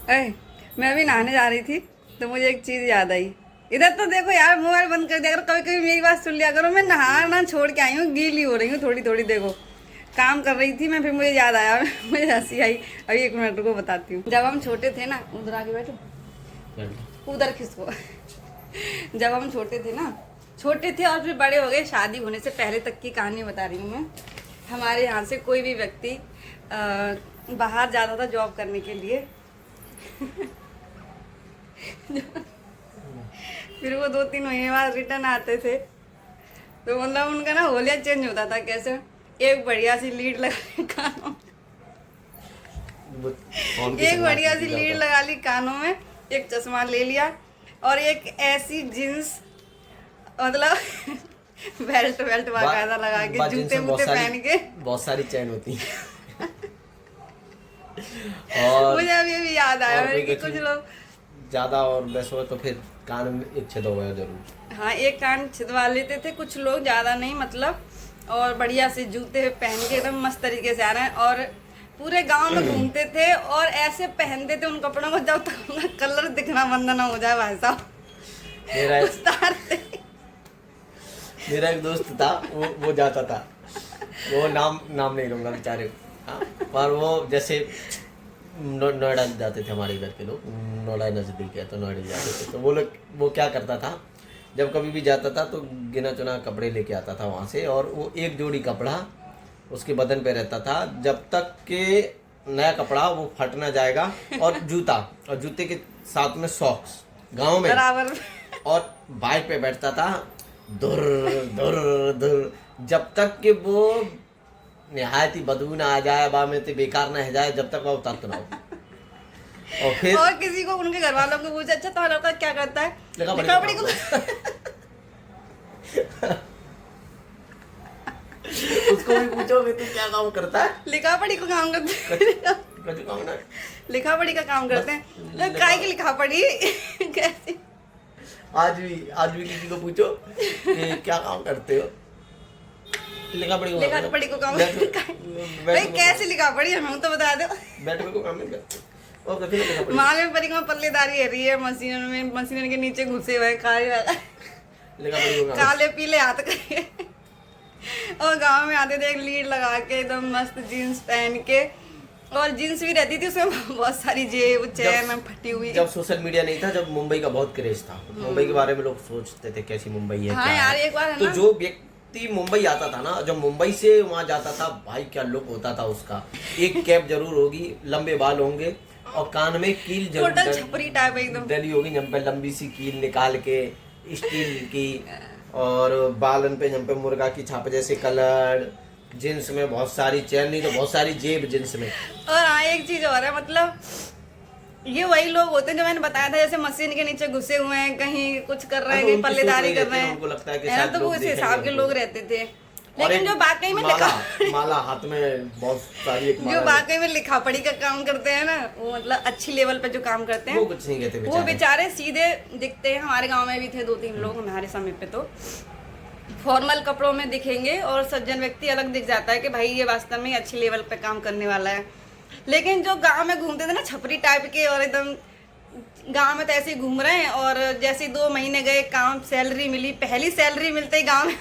अरे मैं अभी नहाने जा रही थी तो मुझे एक चीज़ याद आई। इधर तो देखो यार, मोबाइल बंद कर दिया करो, कभी कभी मेरी बात सुन लिया करो। मैं नहाना छोड़ के आई हूँ, गीली हो रही हूँ थोड़ी थोड़ी। देखो काम कर रही थी मैं, फिर मुझे याद आया मुझे हंसी आई। अभी 1 मिनट को बताती हूँ। जब हम छोटे थे ना, उधर आके बैठो, उधर खिसको। जब हम छोटे थे ना, छोटे थे और फिर बड़े हो गए, शादी होने से पहले तक की कहानी बता रही हूँ मैं। हमारे यहाँ से कोई भी व्यक्ति बाहर जाता था जॉब करने के लिए। फिर वो 2-3 महीने बाद रिटर्न आते थे, तो मतलब उनका ना होलिया चेंज होता था। कैसे? एक बढ़िया सी लीड लगा ली कानों में, एक बढ़िया सी लीड लगा ली कानों में, एक चश्मा ले लिया और एक ऐसी जींस, मतलब बेल्ट बाकायदा लगा के, जूते वूते पहन के। बहुत सारी चैन होती है। और मुझे अभी याद आया कि कुछ लोग ज्यादा और वैसे हो तो फिर कान में एक छेद हो गया जरूर। हाँ, एक कान छिदवा लेते थे कुछ लोग, ज्यादा नहीं मतलब। और बढ़िया से जूते पहन के एकदम मस्त तरीके से आ रहे हैं और पूरे गांव में घूमते थे और ऐसे पहनते थे उन कपड़ों को जब तक उनका कलर दिखना बंद ना हो जाए। भाई साहब मेरा एक दोस्त था, वो जाता था, वो नाम नहीं लूंगा बेचारे। हाँ, पर वो जैसे नोएडा जाते थे, हमारे इधर के लोग, नोएडा नज़दीक है तो नोएडा जाते थे। तो वो क्या करता था, जब कभी भी जाता था तो गिना चुना कपड़े लेके आता था वहाँ से, और वो एक जोड़ी कपड़ा उसके बदन पे रहता था जब तक के नया कपड़ा वो फट ना जाएगा। और जूता, और जूते के साथ में सॉक्स गाँव में बराबर। और बाइक पे बैठता था धुर धुर धुर, जब तक कि वो निहायत ही बदबू ना आ जाए, बा में तो बेकार ना हो जाए, जब तक वो उतर ना हो। और फिर और किसी को, उनके घर वालों को पूछे, अच्छा तुम्हारा लड़का क्या करता है? लिखा पढ़ी को उसको भी पूछोगे तो क्या काम करता है? लिखा पढ़ी को काम करते हैं। लिखा पढ़ी का काम करते हैं। काय की लिखा पढ़ी कैसे? आज भी किसी को पूछो कि क्या काम करते हो, लिखा पढ़ी को काम भाई कैसे लिखा पढ़ी हमें तो बता दो। बैठ को काम नहीं करते। माल में परी में पल्लेदारी है रही है, मशीन के नीचे घुसे हुए काले पीले हाथ करके। और गांव में आते थे एक लीड लगा के एकदम मस्त जीन्स पहन के, और जीन्स भी रहती थी उसमें बहुत सारी जेब चैन फटी हुई। जब सोशल मीडिया नहीं था, जब मुंबई का बहुत क्रेज था, मुंबई के बारे में लोग सोचते थे कैसी मुंबई है। हाँ यार, एक बार है तो ना, जो व्यक्ति मुंबई आता था ना, जब मुंबई से वहाँ जाता था, भाई क्या लुक होता था उसका। एक कैप जरूर होगी, लंबे बाल होंगे और कान में कील जरूर छपरी टाइप एकदम डली होगी, जम पे लंबी सी कील निकाल के स्टील की, और बालन पे जम पे मुर्गा की छाप जैसे कलर, जींस में बहुत सारी चैन, नहीं तो बहुत सारी जेब जींस में। और हाँ, एक चीज और है, मतलब ये वही लोग होते हैं जो मैंने बताया था, जैसे मशीन के नीचे घुसे हुए हैं, कहीं कुछ कर रहे हैं, कहीं पल्लेदारी कर रहे हैं, उनको लगता है कि तो वो इस हिसाब के लोग रहते थे। लेकिन जो वाकई में माला हाथ में बहुत सारी, जो वाकई में लिखा पढ़ी का काम करते हैं ना, वो मतलब अच्छी लेवल पे जो काम करते हैं, वो कुछ नहीं कहते, वो बेचारे सीधे दिखते हैं। हमारे गांव में भी थे 2-3 लोग हमारे समय पे, तो फॉर्मल कपड़ों में दिखेंगे और सज्जन व्यक्ति अलग दिख जाता है कि भाई ये वास्तव में अच्छी लेवल पे काम करने वाला है। लेकिन जो गांव में घूमते थे ना छपरी टाइप के, और एकदम गांव में तो ऐसे ही घूम रहे हैं, और जैसे 2 महीने गए काम, सैलरी मिली, पहली सैलरी मिलते ही गांव में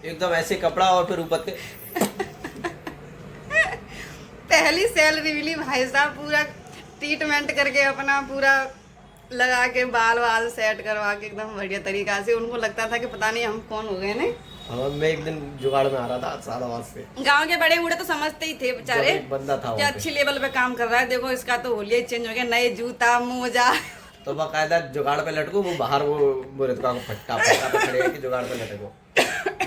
एकदम ऐसे कपड़ा और फिर ऊपर पहली सैलरी मिली भाई साहब, पूरा ट्रीटमेंट करके अपना पूरा लगा के बाल वाल सेट करवा के एकदम बढ़िया तरीका से। उनको लगता था कि पता नहीं हम कौन हो गए ना। हाँ, मैं एक दिन जुगाड़ में आ रहा था सादाबाद से, गांव के बड़े बूढ़े तो समझते ही थे बेचारे, बंदा था कि अच्छी लेवल पे काम कर रहा है, देखो इसका तो होलिया चेंज हो गया, नए जूता मोजा। तो बाकायदा जुगाड़ पे लटको, वो बाहर वो रेतका को फट्टा पे खड़े है कि जुगाड़ पे लटको।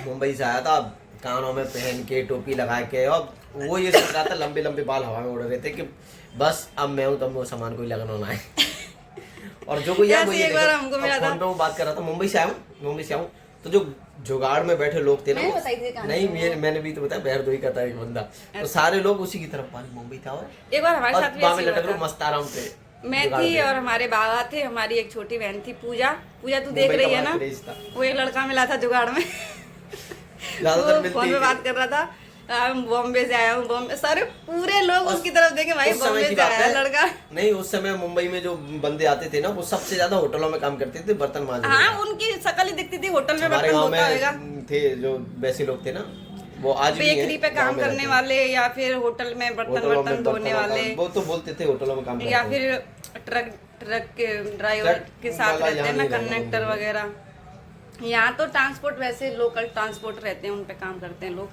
मुंबई से आया था, कानों में पहन के टोपी लगा के, और वो ये सोच रहा था, लंबे लंबे बाल हवा में उड़ रहे थे कि बस अब मैं हूँ, तब वो सामान कोई लगना ना है। और जो कोई एक बार हमको मिला था, फोन पे वो बात कर रहा था, मुंबई से आऊँ, तो जो जुगाड़ में बैठे लोग थे ना, नहीं मैंने भी तो बताया, बहरदोई का था एक बंदा, तो सारे लोग उसी की तरफ, मुंबई था। और एक बार हमारे साथ भी लटक लो मस्त आराम से, मैं थी और हमारे बाबा थे, हमारी एक छोटी बहन थी पूजा तू देख रही है ना, वो एक लड़का मिला था जुगाड़ में। वो फोन पे बात कर रहा था, हम बॉम्बे से आया हूँ, बॉम्बे सारे पूरे लोग उसकी तरफ देखे, भाई उस समय बॉम्बे की से बात आया है। लड़का। नहीं, उस समय मुंबई में जो बंदे आते थे ना, वो सबसे ज्यादा होटलों में काम करते थे, बर्तन मांजने हाँ, का। उनकी शक्ल ही दिखती थी होटल में हमारे बर्तन गांव धोता होगा। में थे जो वैसे लोग थे ना, वो आज भी हैं, बेकरी पे गांव काम में करने रहते हैं। वाले या फिर होटल में बर्तन होटलों में बर्तन धोने बर्तनों का- वाले, वो तो बोलते थे होटलों में काम करते या हैं। फिर ट्रक के ड्राइवर ट्रक के साथ वाला रहते यहाँ हैं ना, नहीं रहेगा कंडक्टर मुंबई में। वगैरह। यहाँ तो ट्रांसपोर्ट वैसे लोकल ट्रांसपोर्ट रहते हैं, उन पे काम करते हैं लोग,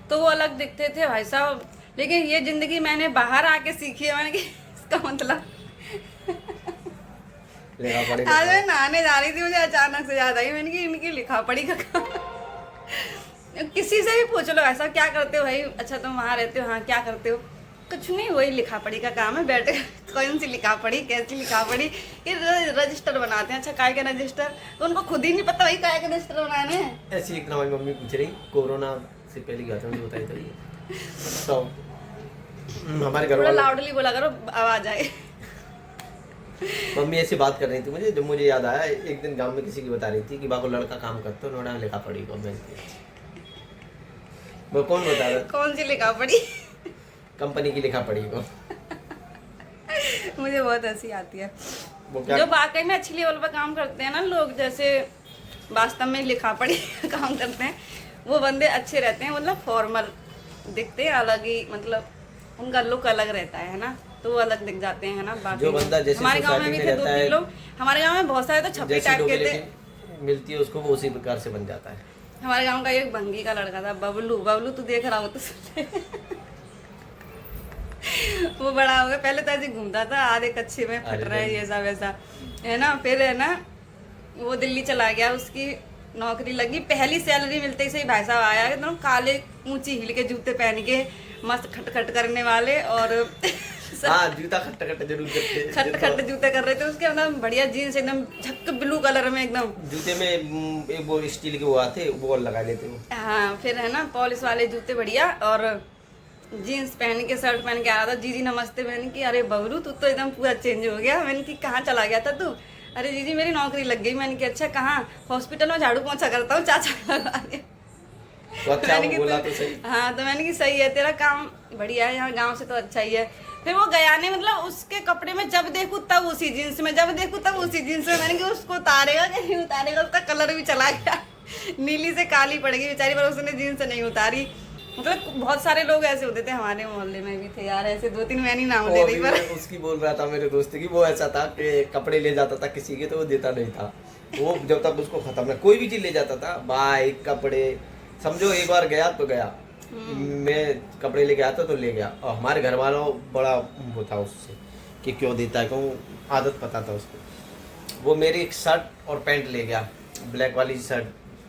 तो वो अलग दिखते थे भाई साहब। लेकिन ये जिंदगी मैंने बाहर आके सीखी है, मैंने कि इसका मतलब लिखा पढ़ेगा। आज मैं नहाने जा रही थी, मुझे अचानक से याद आई, मैंने कि इनकी लिखा पढ़ी का काम। किसी से भी पूछ लो ऐसा क्या करते हो भाई, अच्छा तुम वहाँ रहते हो, हाँ क्या करते हो, कुछ नहीं, वही लिखा पढ़ी का काम है, बैठ कौन सी लिखा पढ़ी, कैसी लिखा पढ़ी, ये रजिस्टर बनाते हैं। अच्छा काय का रजिस्टर, तो उनको खुद ही नहीं पता भाई काय का रजिस्टर बनाने हैं। ऐसी एक हमारी मम्मी पूछ रही, कोरोना से पहले क्या था, मुझे बताई तो ये। तो हमारे घर थोड़ा वाले, लाउडली बोला करो, आवाज आए। मम्मी ऐसी बात कर रही थी मुझे, जब मुझे याद आया, एक दिन गांव में किसी की बता रही थी कि बाको लड़का काम करते हो, नोड़ा में लिखा पढ़ी को बैंक की। वो कौन बता रहा? कौन सी लिखा पढ़ी? कंपनी की लिखा पढ़ी को। मुझे बहुत हंसी आती है। वो क्या? जो वाकई में अच्छी लेवल पर काम करते हैं ना लोग, जैसे वास्तव में लिखा पढ़ी काम करते हैं, वो बंदे अच्छे रहते हैं, मतलब फॉर्मल दिखते हैं, अलग ही, मतलब उनका लुक अलग रहता है ना, तो वो अलग दिख जाते हैं ना। बाकी जो बंदा जैसे हमारे गांव में भी सोसाइटी थे में दो रहता है, तीन लोग, हमारे गांव में बहुत सारे तो छपरी जैसी टाइप लोग के थे। मिलती है उसको, वो उसी प्रकार से बन जाता है। हमारे गांव का एक भंगी का लड़का था, बबलू। बबलू तू देख रहा हो तो सुन ले। वो बड़ा हो गया, पहले तो ऐसे घूमता था आधे कच्चे में, फट रहा है ये सब वैसा, है ना। फिर है ना वो दिल्ली चला गया, उसकी नौकरी लगी, पहली सैलरी मिलते ही सही भाई साहब आया एकदम काले ऊंची हील के जूते पहन के, मस्त खटखट करने वाले, और हाँ, जूता खट्ट खट्ट जरूर करते हैं। खट खट जूते कर रहे थे उसके, एकदम बढ़िया जीन्स एकदम झक ब्लू कलर में एकदम। जूते में एक वो स्टील के वो आते, वो लगा लेते हो। हाँ, फिर है ना पॉलिश वाले जूते बढ़िया, और जीन्स पहन के शर्ट पहन के आ रहा था। जीजी नमस्ते, मैंने की अरे बबलू तू तो एकदम पूरा चेंज हो गया। मैंने की कहाँ चला गया था तू? अरे जीजी मेरी नौकरी लग गई। मैंने की अच्छा कहाँ? हॉस्पिटल में झाड़ू पोंछा करता हूँ, चाचा लगा दिया। तो अच्छा मैंने वो की बोला तो सही। हाँ, तो मैंने की सही है तेरा काम बढ़िया है, यहाँ गाँव से तो अच्छा ही है। फिर वो गया नहीं, मतलब उसके कपड़े में जब देखूँ तब उसी जीन्स में, जब देखूँ तब उसी जीन्स में। मैंने कि उसको उतारेगा कि नहीं उतारेगा, उसका कलर भी चला गया, नीली से काली पड़ गई बेचारी, पर उसने जीन्स नहीं उतारी। मतलब बहुत सारे लोग ऐसे होते थे, हमारे मोहल्ले में भी थे यार ऐसे, 2-3 मैं नहीं नाम ले रही, पर उसकी बोल रहा था मेरे दोस्त की, वो ऐसा था कि कपड़े ले जाता था किसी के तो वो देता नहीं था। वो जब तक उसको खत्म है, कोई भी चीज ले जाता था, बाइक कपड़े, समझो एक बार गया तो गया। मैं कपड़े लेके आता तो ले गया, और हमारे घर वालों बड़ा वो था उससे कि क्यों देता है, क्यों, आदत पता था उसको। वो मेरी एक शर्ट और पैंट ले गया, ब्लैक वाली शर्ट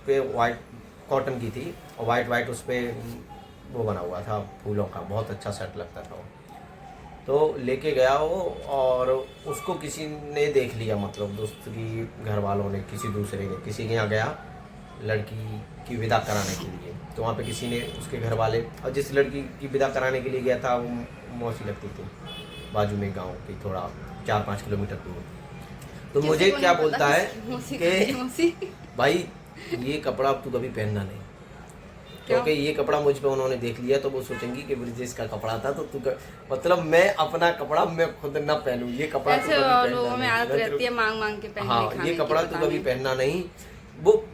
पे वाइट कॉटन की थी, और वाइट उस पर वो बना हुआ था फूलों का, बहुत अच्छा शर्ट लगता था वो। तो लेके गया वो, और उसको किसी ने देख लिया, मतलब दोस्त की घर वालों ने, किसी दूसरे ने, किसी के यहाँ गया लड़की की विदा कराने के लिए, तो वहाँ पे किसी ने, उसके घर वाले, और जिस लड़की की विदा कराने के लिए गया था वो मौसी लगती थी, बाजू में गांव की, थोड़ा 4-5 किलोमीटर दूर। तो किसी मुझे को क्या नहीं बोलता पता है मौसी कि मौसी। भाई ये कपड़ा अब तू कभी पहनना नहीं, क्यों? क्योंकि ये कपड़ा मुझ पे उन्होंने देख लिया तो वो सोचेंगी कि ब्रिजेश का कपड़ा था, तो तू मतलब मैं अपना कपड़ा मैं खुद ना पहनूं, ये कपड़ा तू ऐसे कभी लोगों पहनना में नहीं। आदत रहती है मांग मांग के पहनने, हाँ, खाने ये की, कपड़ा तू पता कभी नहीं। पहनना नहीं। वो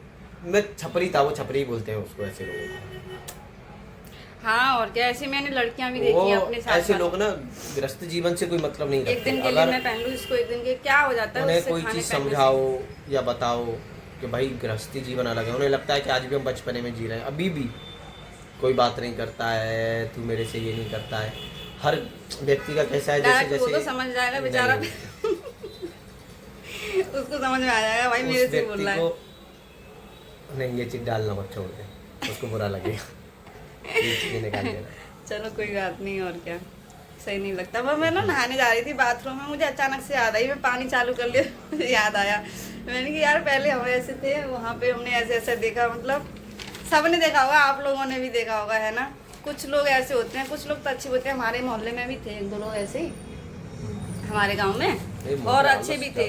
मैं छपरी था, वो छपरी बोलते हैं उसको, ऐसे लोगों को। हाँ, और क्या, ऐसे मैंने लड़कियां भी देखी हैं अपने साथ। ऐसे लोग ना गृहस्थ जीवन से कोई मतलब नहीं एक रखते। दिन के लिए मैं पहन लूं इसको, एक दिन के क्या हो जाता है उन्हें उससे, कोई खाने चीज़ पहनने से। समझाओ या बताओ कि भाई गृहस्थी जीवन अलग है, उन्हें लगता है कि आज भी हम बचपने में जी रहे हैं, अभी भी कोई बात नहीं करता है, तू मेरे से ये नहीं करता है। हर व्यक्ति का कैसा है, जैसे डायरेक्ट वो जैसे तो समझ जाएगा बेचारा, नहीं, उसको समझ में आ जाएगा भाई उस मेरे से बोल व्यक्ति रहा है। को नहीं, ये चीज डालना मत, छोड़ दे, उसको बुरा लगेगा, ये चीजें निकाल देना। चलो कोई बात नहीं, और क्या, सही नहीं लगता। वो मैं ना नहाने जा रही थी बाथरूम में, मुझे अचानक से याद आई, मैं पानी चालू कर लिया, मुझे याद आया, मैंने कि यार पहले हम ऐसे थे, वहाँ पे हमने ऐसे ऐसे देखा, मतलब सबने देखा होगा, आप लोगों ने भी देखा होगा, है ना। कुछ लोग ऐसे होते हैं, कुछ लोग तो अच्छे होते हैं, हमारे मोहल्ले में भी थे 1-2 लोग ऐसे ही, हमारे गाँव में, और अच्छे भी थे।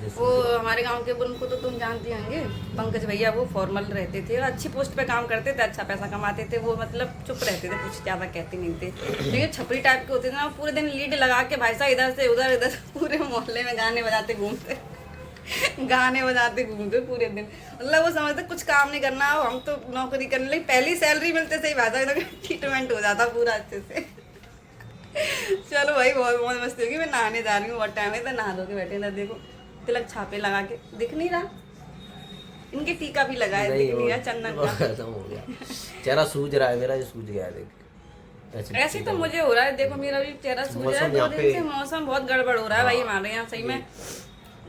वो हमारे गांव के उनको तो तुम जानती होंगे, पंकज भैया, वो फॉर्मल रहते थे और अच्छी पोस्ट पे काम करते थे, अच्छा पैसा कमाते थे। वो मतलब चुप रहते थे, कुछ ज़्यादा कहते नहीं थे। लेकिन छपरी टाइप के होते थे ना, पूरे दिन लीड लगा के भाई साहब इधर से उधर पूरे मोहल्ले में गाने बजाते घूमते गाने बजाते घूमते पूरे दिन। मतलब वो समझते कुछ काम नहीं करना, हम तो नौकरी करने लगे, पहली सैलरी मिलते से ही भाई साहब ट्रीटमेंट हो जाता पूरा अच्छे से। चलो भाई, बहुत बहुत मस्ती होगी। मैं नहाने जा रही हूँ, बहुत टाइम है, तो नहा धो के बैठे ना। देखो तिलक छापे लगा के दिख नहीं रहा, इनके टीका भी लगा है, दिख नहीं रहा चंदन का। खत्म हो गया, चेहरा सूज रहा है मेरा, ये सूज गया है देख। ऐसे तो मुझे हो रहा है, देखो मेरा भी चेहरा सूज रहा है। 2 दिन से मौसम बहुत गड़बड़ हो रहा है भाई हमारे यहाँ। सही में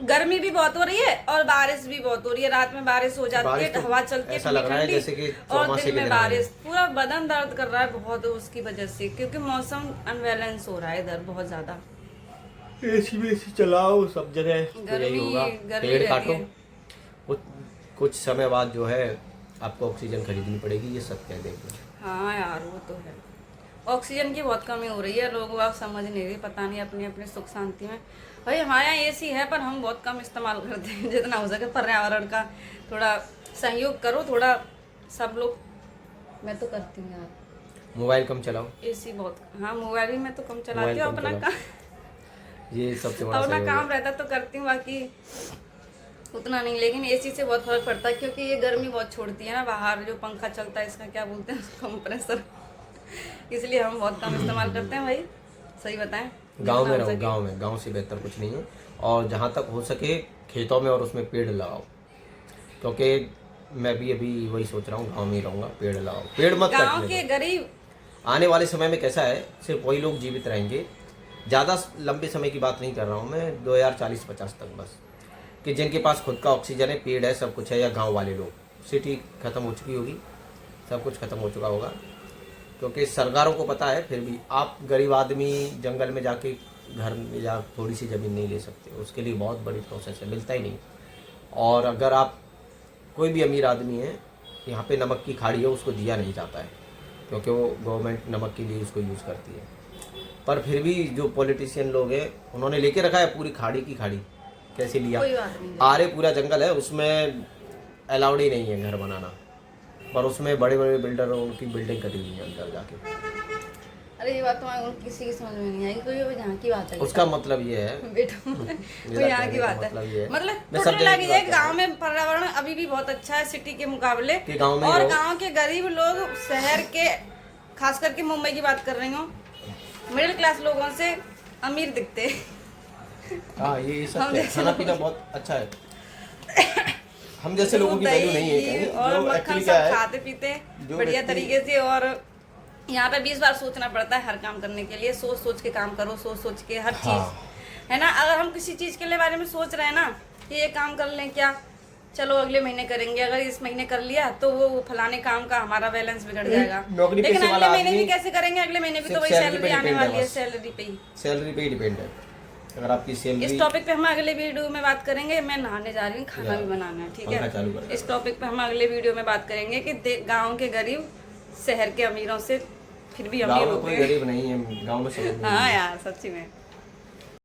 गर्मी भी बहुत हो रही है और बारिश भी बहुत हो रही है। रात में बारिश हो जाती है, हवा चलती है ठंडी, और दिन में बारिश। पूरा बदन दर्द कर रहा है बहुत उसकी वजह से, क्योंकि मौसम अनबैलेंस हो रहा है इधर बहुत ज्यादा। एसी में एसी चलाओ, सब जगह तो यही होगा। पेड़ काटो, कुछ समय बाद जो है आपको ऑक्सीजन खरीदनी पड़ेगी, ये सत्य है। देखो हाँ यार, वो तो है, ऑक्सीजन की बहुत कमी हो रही है। लोग आप समझ नहीं रहे, पता नहीं अपने अपने सुख शांति में। भाई हमारे यहाँ एसी है, पर हम बहुत कम इस्तेमाल करते हैं। जितना हो सके पर्यावरण का थोड़ा सहयोग करो, थोड़ा सब लोग। मैं तो करती हूँ यार, मोबाइल कम चलाओ। एसी बहुत, हाँ मोबाइल भी मैं तो कम चलाती हूँ। अपना काम, ये सबसे बड़ा अपना काम रहता तो करती हूँ, बाकी उतना नहीं। लेकिन एसी से बहुत फर्क पड़ता है, क्योंकि ये गर्मी बहुत छोड़ती है ना। बाहर जो पंखा चलता है, इसका क्या बोलते हैं, कंप्रेसर, इसलिए हम बहुत कम इस्तेमाल करते हैं भाई। सही बताएं, गांव में रहो, गांव से बेहतर कुछ नहीं है। और जहाँ तक हो सके खेतों में और उसमें पेड़ लगाओ, क्योंकि मैं भी अभी वही सोच रहा हूँ, गांव में ही रहूँगा। पेड़ लगाओ, पेड़ मत काटने। गांव के गरीब आने वाले समय में कैसा है, सिर्फ वही लोग जीवित रहेंगे। ज़्यादा लंबे समय की बात नहीं कर रहा हूँ मैं, 2040-50 तक बस, कि जिनके पास खुद का ऑक्सीजन है, पेड़ है, सब कुछ है। या गाँव वाले लोग, सिटी खत्म हो चुकी होगी, सब कुछ खत्म हो चुका होगा, क्योंकि सरकारों को पता है। फिर भी आप गरीब आदमी जंगल में जाके घर में या थोड़ी सी ज़मीन नहीं ले सकते, उसके लिए बहुत बड़ी प्रोसेस है, मिलता ही नहीं। और अगर आप कोई भी अमीर आदमी है, यहाँ पे नमक की खाड़ी है, उसको दिया नहीं जाता है, क्योंकि वो गवर्नमेंट नमक के लिए उसको यूज़ करती है। पर फिर भी जो पॉलिटिशियन लोग हैं, उन्होंने लेके रखा है पूरी खाड़ी की खाड़ी। कैसे लिया, आरे पूरा जंगल है, उसमें अलाउड ही नहीं है घर बनाना, पर उसमें बड़े बड़े बिल्डर, उनकी बिल्डिंग कटी हुई है अंदर जाके। अरे ये बात तो किसी की समझ में नहीं आई, कोई यहाँ की बात है। उसका मतलब ये है बेटा, वो यहाँ की बात है, मतलब सब लगी है। गांव में पर्यावरण अभी भी बहुत अच्छा है सिटी के मुकाबले। और गांव के गरीब लोग शहर के, खास करके मुंबई की बात कर रही हूँ, मिडिल क्लास लोगों से अमीर दिखते। हाँ, ये सब खाना पीना बहुत अच्छा है। हम जैसे लोगों की वैल्यू नहीं है कहीं, और मक्खन सब खाते पीते बढ़िया तरीके से। और यहाँ पे 20 बार सोचना पड़ता है हर काम करने के लिए। सोच सोच के काम करो, सोच सोच के हर चीज, है ना। अगर हम किसी चीज के लिए बारे में सोच रहे हैं ना कि ये काम कर लें क्या, चलो अगले महीने करेंगे, अगर इस महीने कर लिया तो वो फलाने काम का हमारा बैलेंस बिगड़ जाएगा। लेकिन अगले महीने भी कैसे करेंगे, अगले महीने भी तो वही सैलरी आने वाली है, सैलरी पे ही डिपेंड है। अगर आपकी सैलरी, इस टॉपिक पे हम अगले वीडियो में बात करेंगे। मैं नहाने जा रही हूँ, खाना भी बनाना है, ठीक है। इस टॉपिक पे हम अगले वीडियो में बात करेंगे कि गांव के गरीब शहर के अमीरों से फिर भी अमीर होते हैं। कोई गरीब नहीं है गांव में, सब। हाँ यार, सच्ची में।